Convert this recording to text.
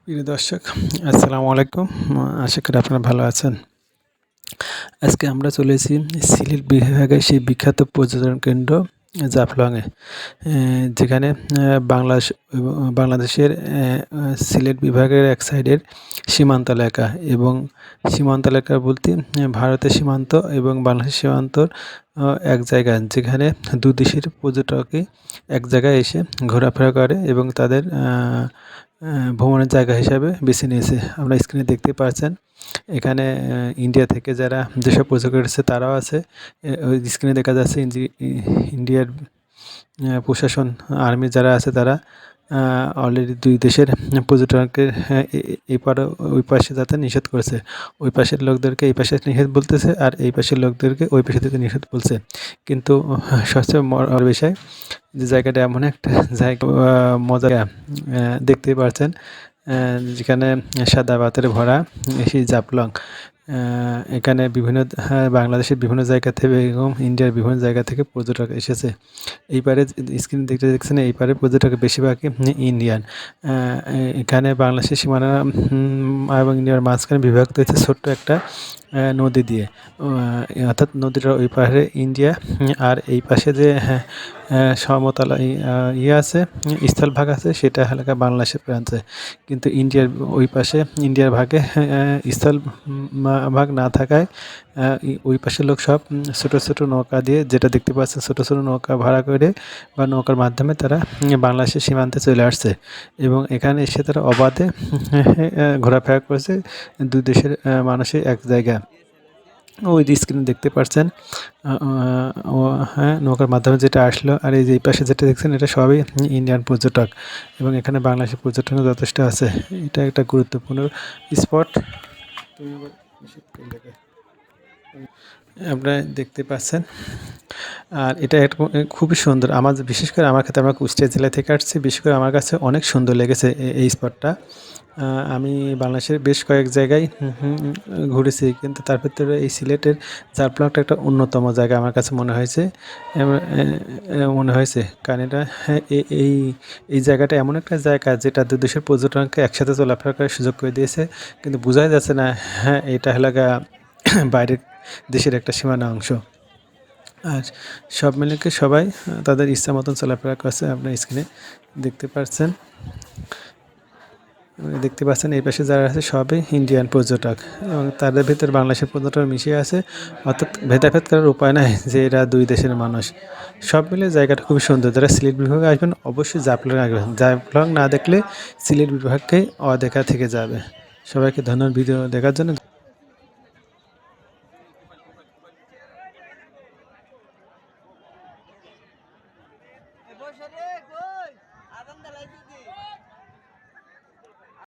প্রিয় দর্শক, আসসালামু আলাইকুম। আশা করি আপনারা ভালো আছেন। আজকে আমরা চলেছি সিলেট বিভাগের সেই বিখ্যাত পর্যটন কেন্দ্র জাফলংয়ে, যেখানে বাংলাদেশ এবং বাংলাদেশের সিলেট বিভাগের এক সাইডের সীমান্ত এলাকা এবং সীমান্ত এলাকা বলতে ভারতের সীমান্ত এবং বাংলাদেশের সীমান্তর এক জায়গা, যেখানে দু দেশের পর্যটকই এক জায়গায় এসে ঘোরাফেরা করে এবং তাদের ভ্রমণের জায়গা হিসাবে বেছে নিয়েছে। আমরা স্ক্রিনে দেখতে পাচ্ছেন এখানে ইন্ডিয়া থেকে যারা যেসব পর্যটক এসেছে তারাও আছে। ওই স্ক্রিনে দেখা যাচ্ছে ইন্ডিয়ার প্রশাসন, আর্মি যারা আছে তারা অলরেডি দুই দেশের পর্যটককে এই পারে ওই পাশে যাতে নিষেধ করেছে। ওই পাশের লোকদেরকে এই পাশে নিষেধ বলতেছে আর এই পাশের লোকদেরকে ওই পাশে যেতে নিষেধ বলছে। কিন্তু সবচেয়ে বড় বিষয় যে জায়গাটা এমন একটা জায়গা, মজা দেখতেই পাচ্ছেন, যেখানে সাদা পাথরে ভরা সেই জাফলং। এখানে বিভিন্ন বাংলাদেশের বিভিন্ন জায়গা থেকে এবং ইন্ডিয়ার বিভিন্ন জায়গা থেকে পর্যটক এসেছে। এই পারে স্ক্রিন দেখতে দেখছেন, এই পারে পর্যটক বেশিরভাগই ইন্ডিয়ান। এখানে বাংলাদেশের সীমানা এবং ইন্ডিয়ার মাঝখানে বিভক্ত হয়েছে ছোট্ট একটা নদী দিয়ে। অর্থাৎ নদীটার ওই পাশে ইন্ডিয়া আর এই পাশে যে সমতলা ইয়ে আছে, স্থলভাগ আছে, সেটা এলাকা বাংলাদেশের প্রান্তে। কিন্তু ইন্ডিয়ার ওই পাশে ইন্ডিয়ার ভাগে স্থল ভাগ না থাকায় ওই পাশের লোক সব ছোটো ছোটো নৌকা দিয়ে, যেটা দেখতে পাচ্ছেন ছোটো ছোটো নৌকা ভাড়া করে বা নৌকার মাধ্যমে তারা বাংলাদেশের সীমান্তে চলে আসছে এবং এখানে এসে তারা অবাধে ঘোরাফেরা করেছে দুই দেশের মানুষের এক জায়গা। ওই যে স্ক্রিনে দেখতে পাচ্ছেন, হ্যাঁ, নৌকার মাধ্যমে যেটা আসলো। আর এই যে এই পাশে যেটা দেখছেন এটা সবই ইন্ডিয়ান পর্যটক এবং এখানে বাংলাদেশের পর্যটনও যথেষ্ট আছে। এটা একটা গুরুত্বপূর্ণ স্পট। আপনারা দেখতে পাচ্ছেন, আর এটা একটা খুবই সুন্দর। আমার বিশেষ করে আমার ক্ষেত্রে, আমরা কুষ্টিয়া জেলা থেকে আসছি, বিশেষ করে আমার কাছে অনেক সুন্দর লেগেছে এই স্পটটা। আমি বাংলাদেশের বেশ কয়েক জায়গায় ঘুরেছি, কিন্তু তার ভিতরে এই সিলেটের জাফলংটা একটা অন্যতম জায়গা আমার কাছে মনে হয়েছে। কারণ এটা এই এই জায়গাটা এমন একটা জায়গা যেটা দু দেশের পর্যটনকে একসাথে চলাফেরা করার সুযোগ করে দিয়েছে, কিন্তু বোঝাই যাচ্ছে না হ্যাঁ এটা এলাকা বাইরের দেশের একটা সীমানা অংশ। আর সব মিলে সবাই তাদের ইচ্ছা মতন চলাফেরা করছে। আপনার স্ক্রিনে দেখতে পাচ্ছেন, এই পাশে যারা আছে সবই ইন্ডিয়ান পর্যটক এবং তাদের ভিতরে বাংলাদেশের পর্যটক মিশিয়ে আছে। অর্থাৎ ভেদাভেদ করার উপায় নাই যে এরা দুই দেশের মানুষ। সব মিলে জায়গাটা খুবই সুন্দর। যারা সিলেট বিভাগে আসবেন অবশ্যই জাফলং আসবেন। জাফলং না দেখলে সিলেট বিভাগকেই অদেখা থেকে যাবে। সবাইকে ধন্যবাদ ভিডিও দেখার জন্য। বসে রে কই আদান দা লাইছি